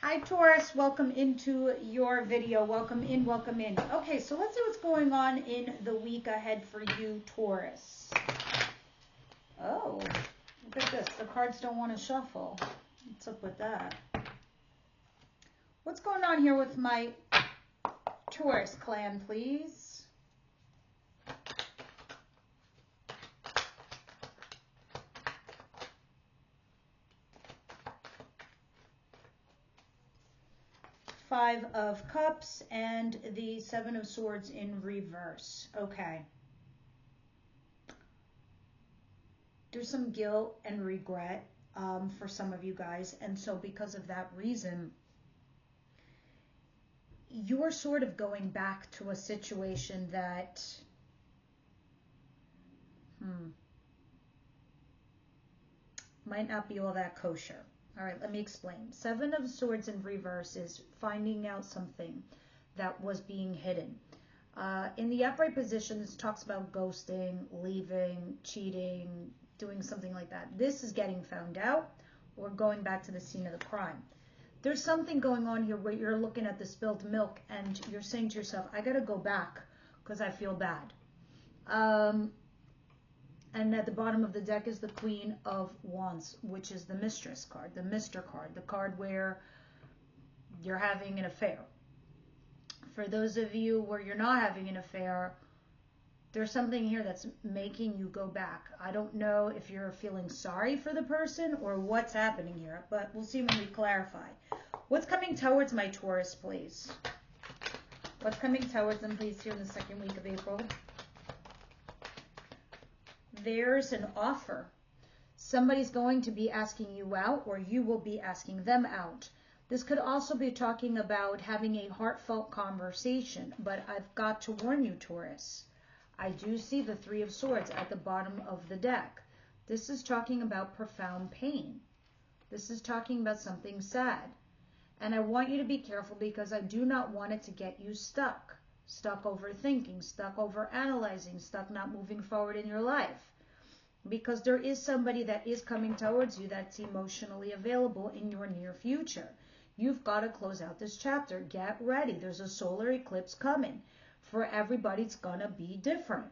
Hi Taurus, welcome into your video. Welcome in, welcome in. Okay, so let's see what's going on in the week ahead for you, Taurus. Oh, look at this. The cards don't want to shuffle. What's up with that? What's going on here with my Taurus clan, please? Five of Cups and the Seven of Swords in reverse. Okay. There's some guilt and regret for some of you guys. And so because of that reason, you're sort of going back to a situation that might not be all that kosher. All right, let me explain. Seven of Swords in reverse is finding out something that was being hidden. In the upright position, this talks about ghosting, leaving, cheating, doing something like that. This is getting found out or going back to the scene of the crime. There's something going on here where you're looking at the spilled milk and you're saying to yourself, I got to go back because I feel bad. And at the bottom of the deck is the Queen of Wands, which is the Mistress card, the Mister card, the card where you're having an affair. For those of you where you're not having an affair, there's something here that's making you go back. I don't know if you're feeling sorry for the person or what's happening here, but we'll see when we clarify. What's coming towards my Taurus, please? What's coming towards them, please, here in the second week of April? There's an offer. Somebody's going to be asking you out or you will be asking them out. This could also be talking about having a heartfelt conversation, but I've got to warn you, Taurus. I do see the Three of Swords at the bottom of the deck. This is talking about profound pain. This is talking about something sad. And I want you to be careful because I do not want it to get you stuck. Stuck overthinking, stuck overanalyzing, stuck not moving forward in your life. Because there is somebody that is coming towards you that's emotionally available in your near future. You've got to close out this chapter. Get ready. There's a solar eclipse coming. For everybody, it's going to be different.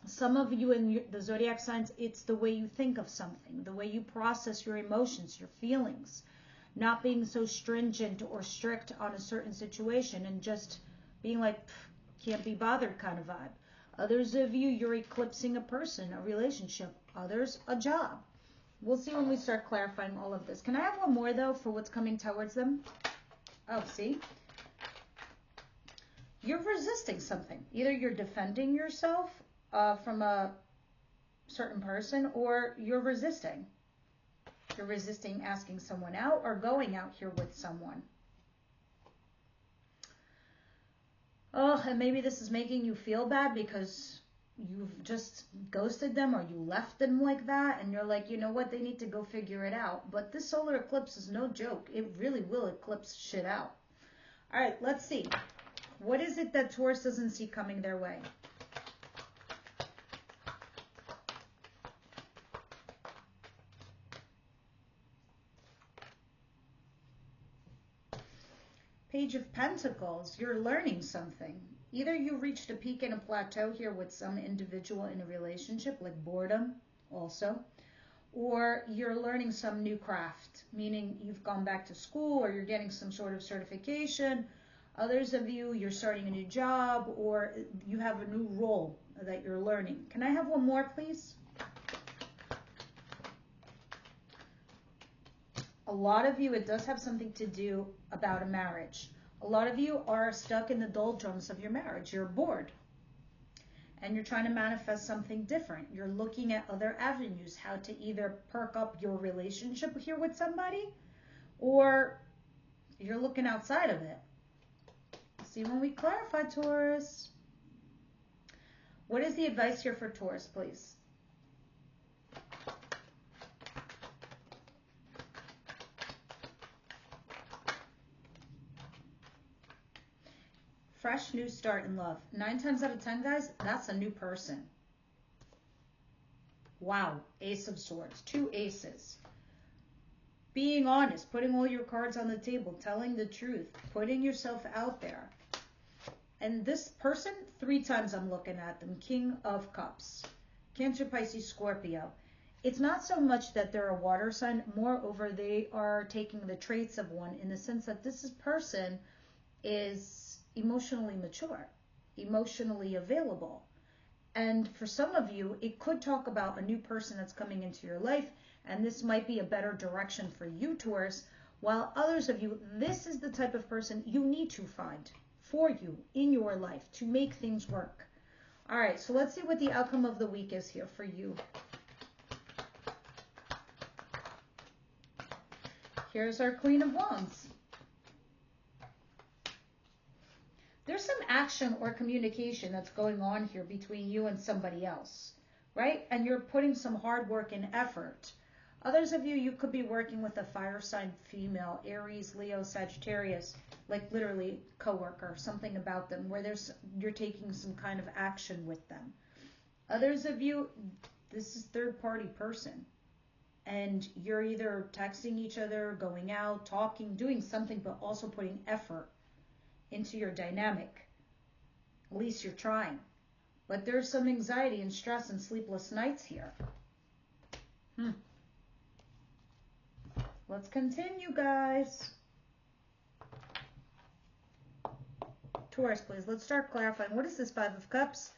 Some of you in the zodiac signs, it's the way you think of something, the way you process your emotions, your feelings, not being so stringent or strict on a certain situation and just being like, can't be bothered kind of vibe. Others of you, you're eclipsing a person, a relationship. Others, a job. We'll see when we start clarifying all of this. Can I have one more, though, for what's coming towards them? Oh, see? You're resisting something. Either you're defending yourself from a certain person or you're resisting. You're resisting asking someone out or going out here with someone. Oh, and maybe this is making you feel bad because you've just ghosted them or you left them like that and you're like, you know what, they need to go figure it out. But this solar eclipse is no joke. It really will eclipse shit out. All right, let's see. What is it that Taurus doesn't see coming their way? Page of Pentacles, you're learning something. Either you reached a peak and a plateau here with some individual in a relationship, like boredom also, or you're learning some new craft, meaning you've gone back to school or you're getting some sort of certification. Others of you, you're starting a new job or you have a new role that you're learning. Can I have one more, please? A lot of you, it does have something to do about a marriage. A lot of you are stuck in the doldrums of your marriage. You're bored. And you're trying to manifest something different. You're looking at other avenues, how to either perk up your relationship here with somebody, or you're looking outside of it. See when we clarify, Taurus. What is the advice here for Taurus, please? Fresh new start in love. 9 times out of 10, guys, that's a new person. Wow. Ace of Swords. 2 aces. being honest, putting all your cards on the table, telling the truth, putting yourself out there. And this person, 3 times I'm looking at them, King of Cups, Cancer, Pisces, Scorpio. It's not so much that they're a water sign, moreover, they are taking the traits of one in the sense that this person is emotionally mature, emotionally available. And for some of you, it could talk about a new person that's coming into your life, and this might be a better direction for you, Taurus, while others of you, this is the type of person you need to find for you in your life to make things work. All right, so let's see what the outcome of the week is here for you. Here's our Queen of Wands. There's some action or communication that's going on here between you and somebody else, right? And you're putting some hard work and effort. Others of you, you could be working with a fire sign female, Aries, Leo, Sagittarius, like literally coworker, something about them where you're taking some kind of action with them. Others of you, this is third-party person. And you're either texting each other, going out, talking, doing something, but also putting effort into your dynamic. At least you're trying. But there's some anxiety and stress and sleepless nights here. Let's continue, guys. Taurus, please. Let's start clarifying. What is this 5 of Cups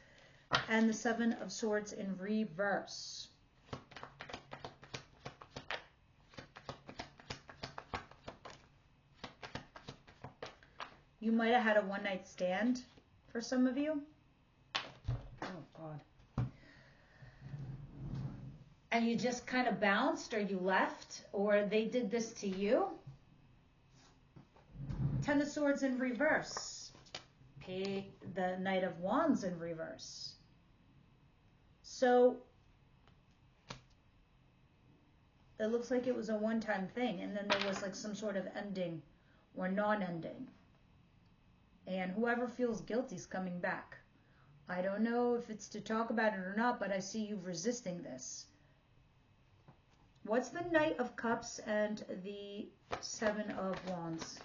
and the 7 of Swords in reverse? You might have had a one-night stand for some of you. Oh, God. And you just kind of bounced, or you left, or they did this to you. 10 of Swords in reverse. The Knight of Wands in reverse. So it looks like it was a one-time thing, and then there was like some sort of ending or non-ending. And whoever feels guilty is coming back. I don't know if it's to talk about it or not, but I see you resisting this. What's the Knight of Cups and the 7 of Wands?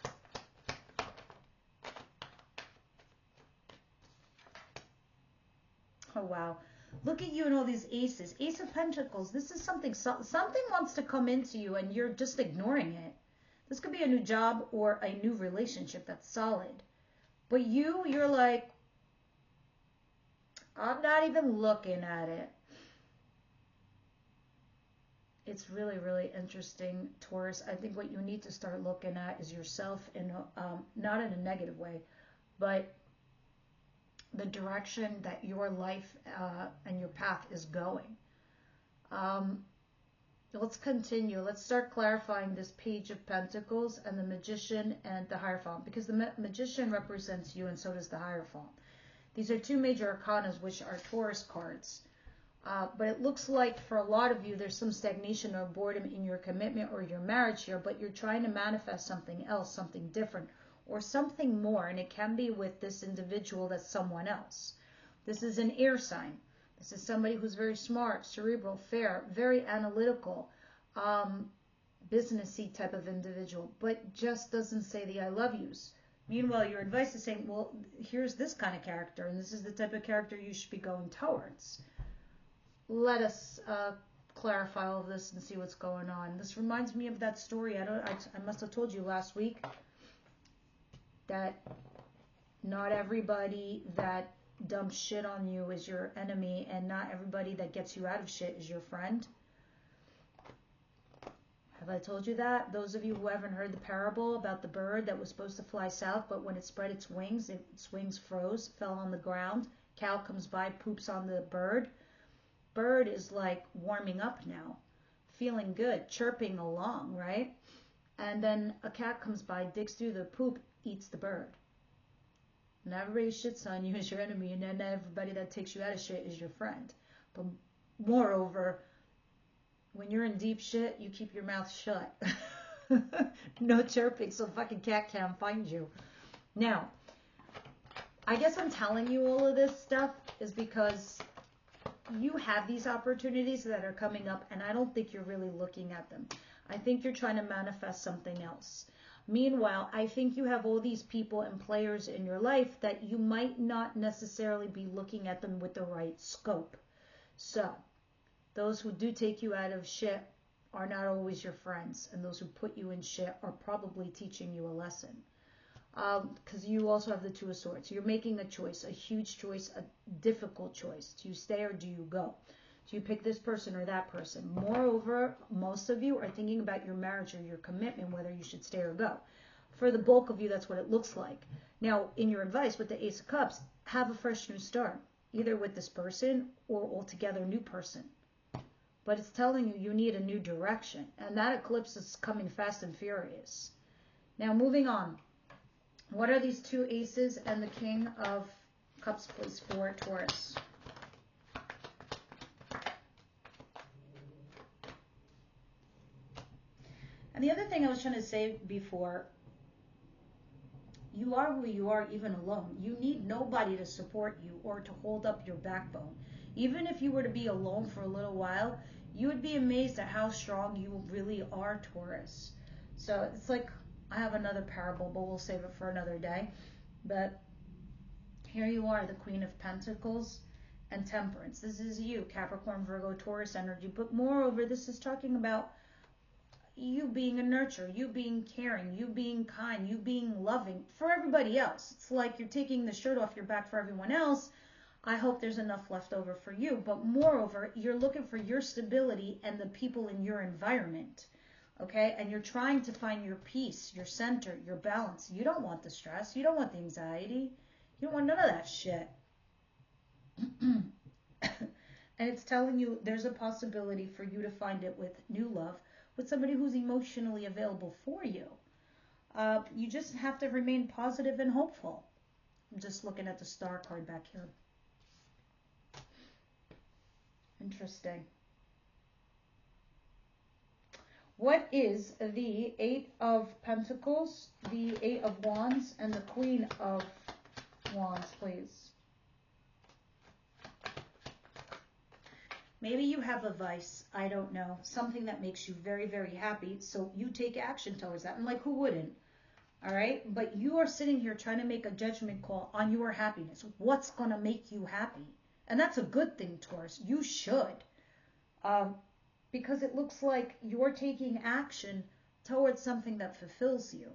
Oh, wow. Look at you and all these aces. Ace of Pentacles. This is something wants to come into you and you're just ignoring it. This could be a new job or a new relationship that's solid. But you're like, I'm not even looking at it. It's really, really interesting, Taurus. I think what you need to start looking at is yourself, in not in a negative way, but the direction that your life and your path is going. Let's continue. Let's start clarifying this Page of Pentacles and the Magician and the Hierophant, because the Magician represents you and so does the Hierophant. These are 2 major arcanas, which are Taurus cards. But it looks like for a lot of you, there's some stagnation or boredom in your commitment or your marriage here, but you're trying to manifest something else, something different, or something more, and it can be with this individual that's someone else. This is an air sign. This is somebody who's very smart, cerebral, fair, very analytical, businessy type of individual, but just doesn't say the I love yous. Meanwhile, your advice is saying, well, here's this kind of character, and this is the type of character you should be going towards. Let us clarify all of this and see what's going on. This reminds me of that story. I must have told you last week that not everybody that dumps shit on you is your enemy, and not everybody that gets you out of shit is your friend. Have I told you that? Those of you who haven't heard the parable about the bird that was supposed to fly south, but when it spread its wings froze, fell on the ground. Cow comes by, poops on the bird. Bird is like warming up now, feeling good, chirping along, right? And then a cat comes by, digs through the poop, eats the bird. And everybody shits on you is your enemy, and then everybody that takes you out of shit is your friend. But moreover, when you're in deep shit, you keep your mouth shut. No chirping, so fucking cat can't find you. Now, I guess I'm telling you all of this stuff is because you have these opportunities that are coming up, and I don't think you're really looking at them. I think you're trying to manifest something else. Meanwhile, I think you have all these people and players in your life that you might not necessarily be looking at them with the right scope. So, those who do take you out of shit are not always your friends. And those who put you in shit are probably teaching you a lesson. Because you also have the Two of Swords. You're making a choice, a huge choice, a difficult choice. Do you stay or do you go? Do you pick this person or that person? Moreover, most of you are thinking about your marriage or your commitment, whether you should stay or go. For the bulk of you, that's what it looks like. Now, in your advice with the Ace of Cups, have a fresh new start, either with this person or altogether new person. But it's telling you you need a new direction. And that eclipse is coming fast and furious. Now, moving on. What are these two aces and the King of Cups, please, for Taurus? And the other thing I was trying to say before, you are who you are even alone. You need nobody to support you or to hold up your backbone. Even if you were to be alone for a little while, you would be amazed at how strong you really are, Taurus. So it's like, I have another parable, but we'll save it for another day. But here you are, the Queen of Pentacles and Temperance. This is you, Capricorn, Virgo, Taurus energy. But moreover, this is talking about you being a nurturer, you being caring, you being kind, you being loving for everybody else. It's like you're taking the shirt off your back for everyone else. I hope there's enough left over for you. But moreover, you're looking for your stability and the people in your environment. Okay? And you're trying to find your peace, your center, your balance. You don't want the stress. You don't want the anxiety. You don't want none of that shit. And it's telling you there's a possibility for you to find it with new love, with somebody who's emotionally available for you. You just have to remain positive and hopeful. I'm just looking at the Star card back here. Interesting. What is the Eight of Pentacles, the Eight of Wands, and the Queen of Wands, please? Maybe you have a vice, I don't know, something that makes you very, very happy, so you take action towards that. And like, who wouldn't? All right? But you are sitting here trying to make a judgment call on your happiness. What's going to make you happy? And that's a good thing, Taurus. You should. Because it looks like you're taking action towards something that fulfills you.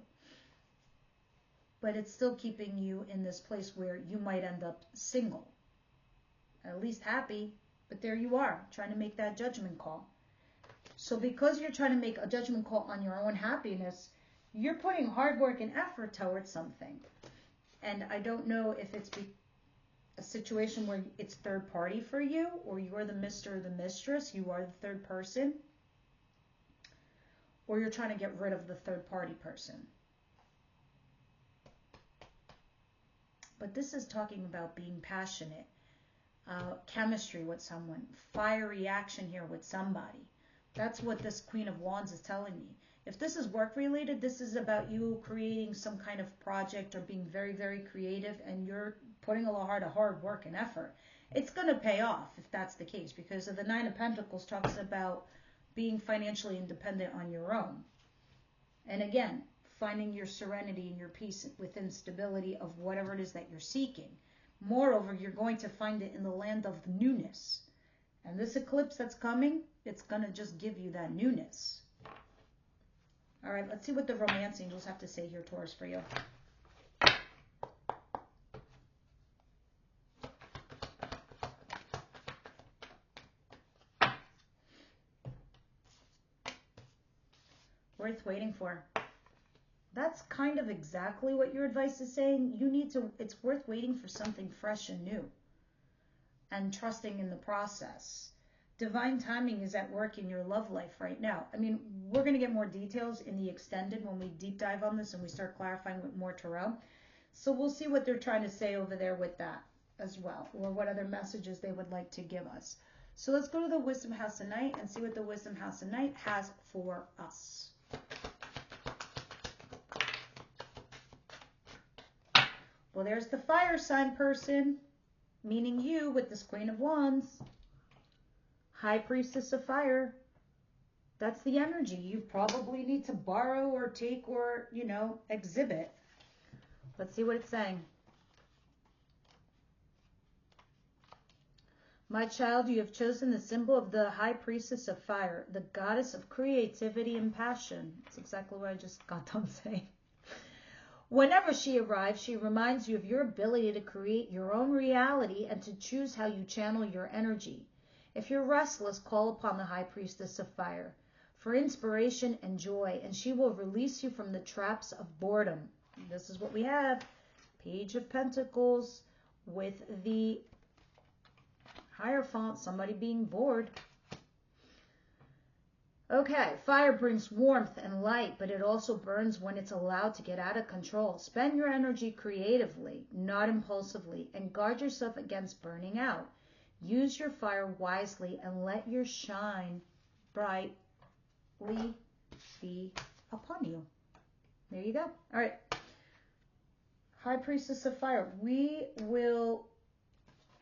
But it's still keeping you in this place where you might end up single. At least happy. But there you are, trying to make that judgment call. So because you're trying to make a judgment call on your own happiness, you're putting hard work and effort towards something. And I don't know if it's a situation where it's third party for you, or you're the Mr. or the mistress, you are the third person, or you're trying to get rid of the third party person. But this is talking about being passionate. Chemistry with someone, fiery action here with somebody. That's what this Queen of Wands is telling me. If this is work related, this is about you creating some kind of project or being very, very creative, and you're putting a lot of hard work and effort. It's going to pay off if that's the case, because the Nine of Pentacles talks about being financially independent on your own. And again, finding your serenity and your peace within stability of whatever it is that you're seeking. Moreover, you're going to find it in the land of newness. And this eclipse that's coming, it's going to just give you that newness. All right, let's see what the romance angels have to say here, Taurus, for you. Worth waiting for. That's kind of exactly what your advice is saying. It's worth waiting for something fresh and new and trusting in the process. Divine timing is at work in your love life right now. I mean, we're going to get more details in the extended when we deep dive on this and we start clarifying with more tarot. So we'll see what they're trying to say over there with that as well, or what other messages they would like to give us. So let's go to the Wisdom House of Night and see what the Wisdom House of Night has for us. Well, there's the fire sign person, meaning you with this Queen of Wands. High Priestess of Fire. That's the energy you probably need to borrow or take or, you know, exhibit. Let's see what it's saying. My child, you have chosen the symbol of the high priestess of fire, the goddess of creativity and passion. That's exactly what I just got done saying. Whenever she arrives, she reminds you of your ability to create your own reality and to choose how you channel your energy. If you're restless, call upon the high priestess of fire for inspiration and joy, and she will release you from the traps of boredom. This is what we have. Page of Pentacles with the Hierophant, somebody being bored. Okay, fire brings warmth and light, but it also burns when it's allowed to get out of control. Spend your energy creatively, not impulsively, and guard yourself against burning out. Use your fire wisely and let your shine brightly be upon you. There you go. All right. High Priestess of Fire. We will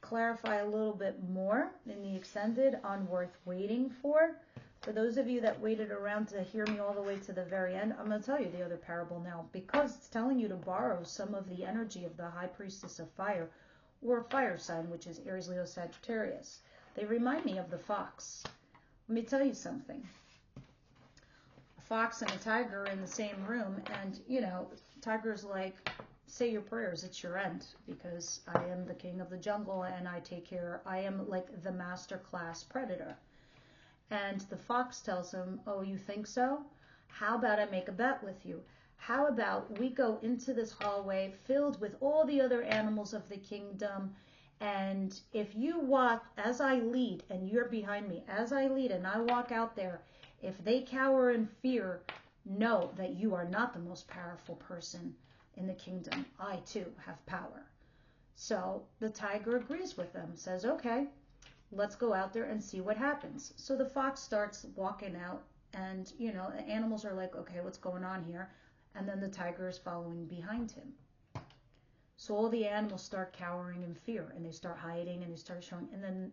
clarify a little bit more in the extended on worth waiting for. For those of you that waited around to hear me all the way to the very end, I'm going to tell you the other parable now, because it's telling you to borrow some of the energy of the High Priestess of Fire, or fire sign, which is Aries, Leo, Sagittarius. They remind me of the fox. Let me tell you something. A fox and a tiger are in the same room, and, you know, tiger's like, say your prayers, it's your end, because I am the king of the jungle, and I take care, I am like the master class predator. And the fox tells him, oh, you think so? How about I make a bet with you? How about we go into this hallway filled with all the other animals of the kingdom, and if you walk as I lead, and you're behind me, as I lead and I walk out there, if they cower in fear, know that you are not the most powerful person in the kingdom. I too have power. So the tiger agrees with them, says, okay, let's go out there and see what happens. So the fox starts walking out, and, you know, the animals are like, okay, what's going on here? And then the tiger is following behind him. So all the animals start cowering in fear, and they start hiding, and they start showing. And then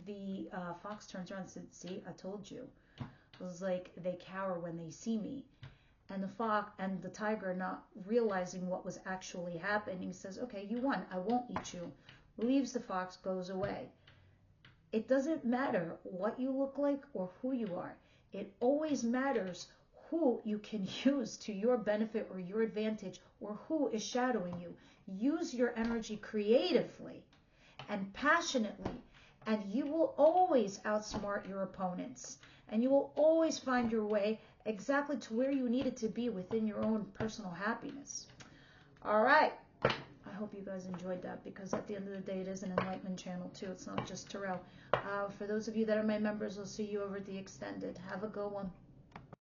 the fox turns around and says, see, I told you. It was like, they cower when they see me. And the fox and the tiger, not realizing what was actually happening, says, okay, you won. I won't eat you. Leaves the fox, goes away. It doesn't matter what you look like or who you are. It always matters who you can use to your benefit or your advantage, or who is shadowing you. Use your energy creatively and passionately, and you will always outsmart your opponents, and you will always find your way exactly to where you need it to be within your own personal happiness. All right. I hope you guys enjoyed that, because at the end of the day, it is an enlightenment channel too. It's not just tarot. For those of you that are my members, I'll see you over at the extended. Have a good one.